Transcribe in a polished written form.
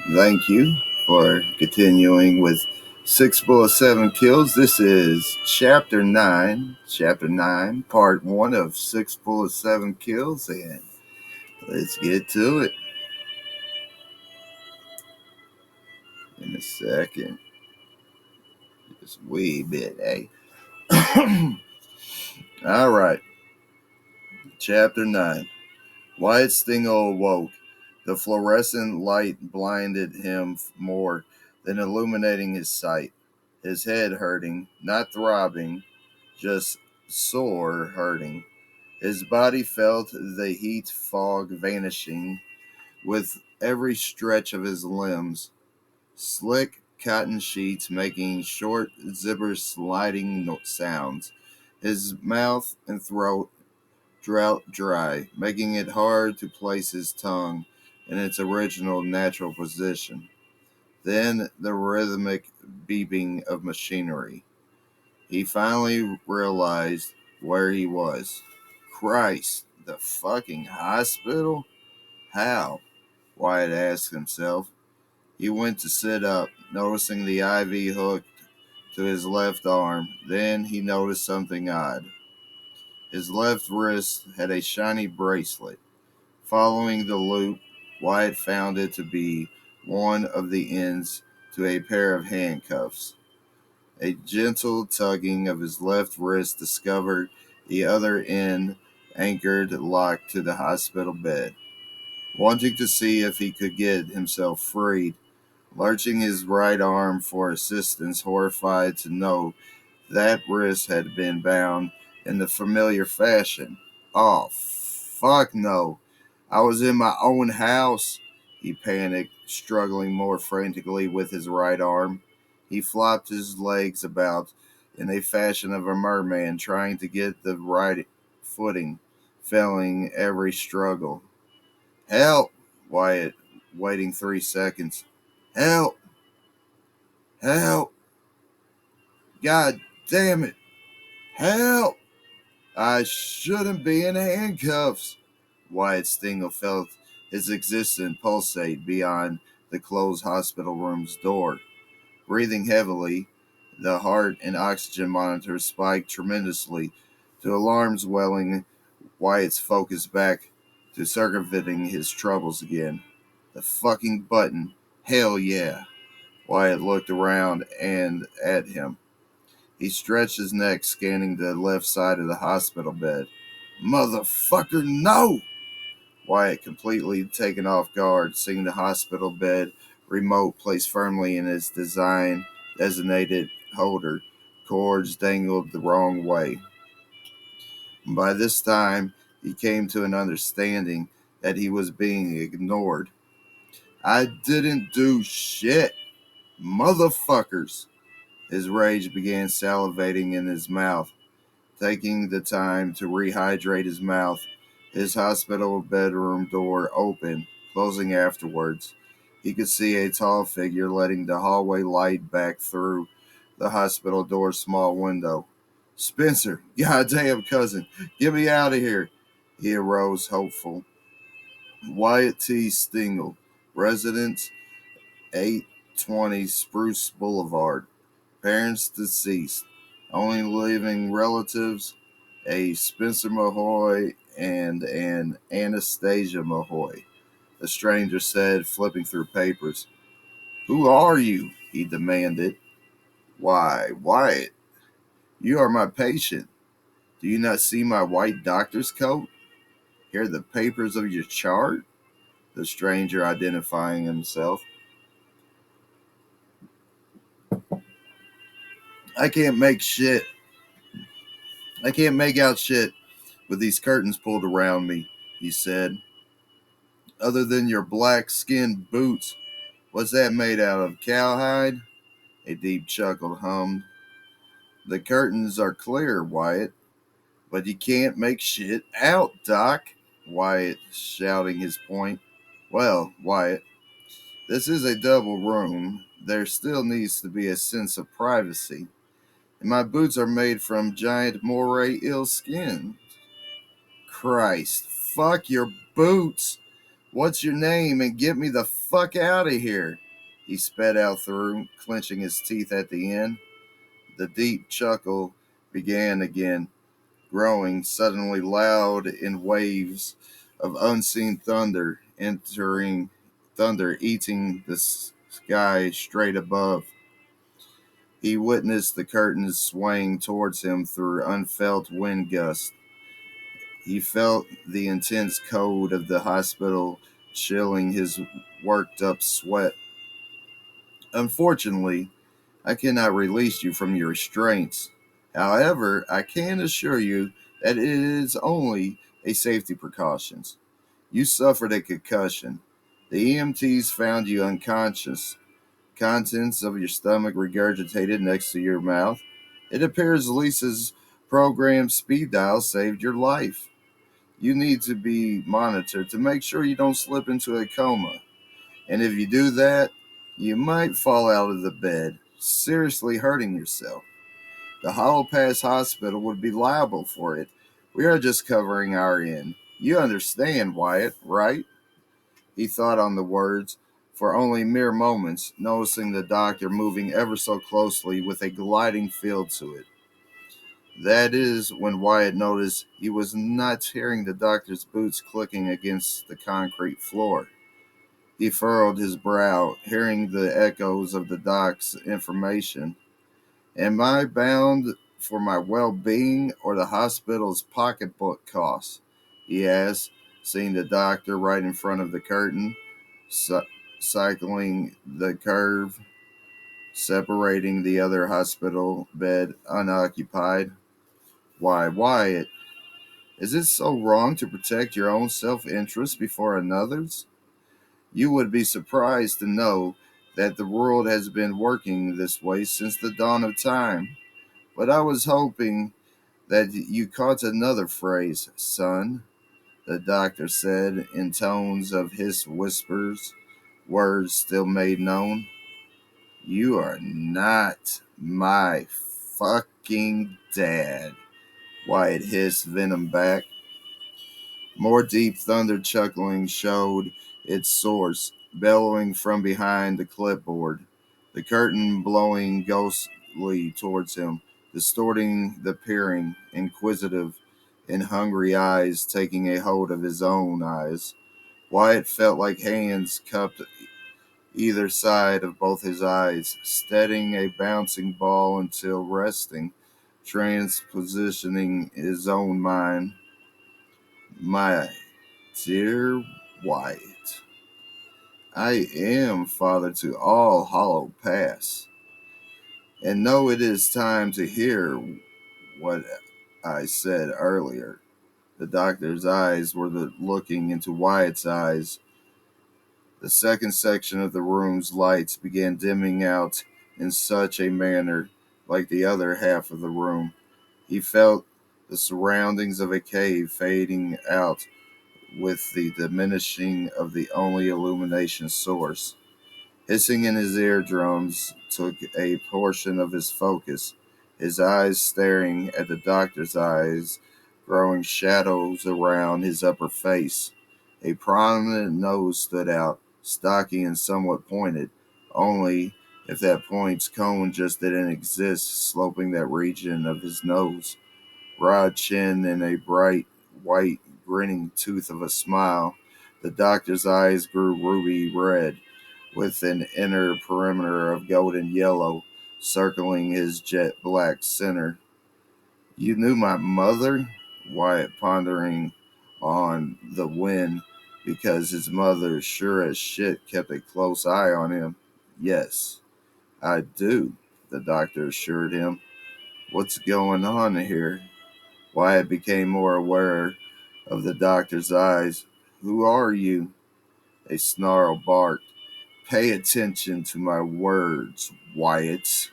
Thank you for continuing with 6 Bullet 7 Kills. This is Chapter 9, Part 1 of 6 Bullet 7 Kills, and let's get to it in a second. Just a wee bit, eh? All right, Chapter 9. Wyatt Stingle awoke. The fluorescent light blinded him more than illuminating his sight. His head hurting, not throbbing, just sore hurting. His body felt the heat fog vanishing with every stretch of his limbs. Slick cotton sheets making short zipper sliding sounds. His mouth and throat drought dry, making it hard to place his tongue in its original natural position. Then the rhythmic beeping of machinery. He finally realized where he was. Christ, the fucking hospital? How? Wyatt asked himself. He went to sit up, noticing the IV hooked to his left arm. Then he noticed something odd. His left wrist had a shiny bracelet. Following the loop, Wyatt found it to be one of the ends to a pair of handcuffs. A gentle tugging of his left wrist discovered the other end anchored locked to the hospital bed. Wanting to see if he could get himself freed, lurching his right arm for assistance, horrified to know that wrist had been bound in the familiar fashion. Oh, fuck no. I was in my own house, he panicked, struggling more frantically with his right arm. He flopped his legs about in a fashion of a merman, trying to get the right footing, failing every struggle. Help! Wyatt, waiting 3 seconds. Help! Help! God damn it! Help! I shouldn't be in handcuffs. Wyatt Stingle felt his existence pulsate beyond the closed hospital room's door. Breathing heavily, the heart and oxygen monitor spiked tremendously. To alarms welling, Wyatt's focus back to circumventing his troubles again. The fucking button. Hell yeah. Wyatt looked around and at him. He stretched his neck, scanning the left side of the hospital bed. Motherfucker, no! Wyatt, completely taken off guard, seeing the hospital bed remote placed firmly in its designated holder. Cords dangled the wrong way. By this time, he came to an understanding that he was being ignored. I didn't do shit. Motherfuckers. His rage began salivating in his mouth, taking the time to rehydrate his mouth. His hospital bedroom door opened, closing afterwards. He could see a tall figure letting the hallway light back through the hospital door's small window. Spencer, goddamn cousin, get me out of here. He arose, hopeful. Wyatt T. Stingle, residence 820 Spruce Boulevard. Parents deceased. Only living relatives, a Spencer Mahoy and an Anastasia Mahoy, the stranger said, flipping through papers. Who are you? He demanded. Why, Wyatt, you are my patient. Do you not see my white doctor's coat? Here are the papers of your chart? The stranger identifying himself. I can't make shit. I can't make out shit with these curtains pulled around me, he said. Other than your black skinned boots, what's that made out of? Cowhide? A deep chuckle hummed. The curtains are clear, Wyatt, but you can't make shit out, Doc. Wyatt shouting his point. Well, Wyatt, this is a double room. There still needs to be a sense of privacy. And my boots are made from giant moray eel skin. Christ, fuck your boots. What's your name and get me the fuck out of here? He sped out through, clenching his teeth at the end. The deep chuckle began again, growing suddenly loud in waves of unseen thunder, eating the sky straight above. He witnessed the curtains swaying towards him through unfelt wind gusts. He felt the intense cold of the hospital chilling his worked up sweat. Unfortunately, I cannot release you from your restraints. However, I can assure you that it is only a safety precaution. You suffered a concussion. The EMTs found you unconscious. Contents of your stomach regurgitated next to your mouth. It appears Lisa's programmed speed dial saved your life. You need to be monitored to make sure you don't slip into a coma. And if you do that, you might fall out of the bed, seriously hurting yourself. The Hollow Pass Hospital would be liable for it. We are just covering our end. You understand, Wyatt, right? He thought on the words for only mere moments, noticing the doctor moving ever so closely with a gliding feel to it. That is when Wyatt noticed he was not hearing the doctor's boots clicking against the concrete floor. He furrowed his brow, hearing the echoes of the doc's information. Am I bound for my well-being or the hospital's pocketbook costs? He asked, seeing the doctor right in front of the curtain, cycling the curve, separating the other hospital bed unoccupied. Why, Wyatt, is it so wrong to protect your own self-interest before another's? You would be surprised to know that the world has been working this way since the dawn of time. But I was hoping that you caught another phrase, son, the doctor said in tones of his whispers, words still made known. You are not my fucking dad, Wyatt hissed venom back. More deep thunder chuckling showed its source, bellowing from behind the clipboard, the curtain blowing ghostly towards him, distorting the peering, inquisitive, and hungry eyes taking a hold of his own eyes. Wyatt felt like hands cupped either side of both his eyes, steadying a bouncing ball until resting, transpositioning his own mind. My dear Wyatt, I am father to all Hollow Pass, and know it is time to hear what I said earlier. The doctor's eyes were looking into Wyatt's eyes. The second section of the room's lights began dimming out in such a manner like the other half of the room. He felt the surroundings of a cave fading out with the diminishing of the only illumination source. Hissing in his eardrums took a portion of his focus, his eyes staring at the doctor's eyes, growing shadows around his upper face. A prominent nose stood out, stocky and somewhat pointed, only if that point's cone just didn't exist, sloping that region of his nose. Broad chin and a bright, white, grinning tooth of a smile. The doctor's eyes grew ruby red, with an inner perimeter of golden yellow circling his jet black center. You knew my mother? Wyatt pondering on the win because his mother sure as shit kept a close eye on him. Yes, I do, the doctor assured him. What's going on here? Wyatt became more aware of the doctor's eyes. Who are you? A snarl barked. Pay attention to my words, Wyatt.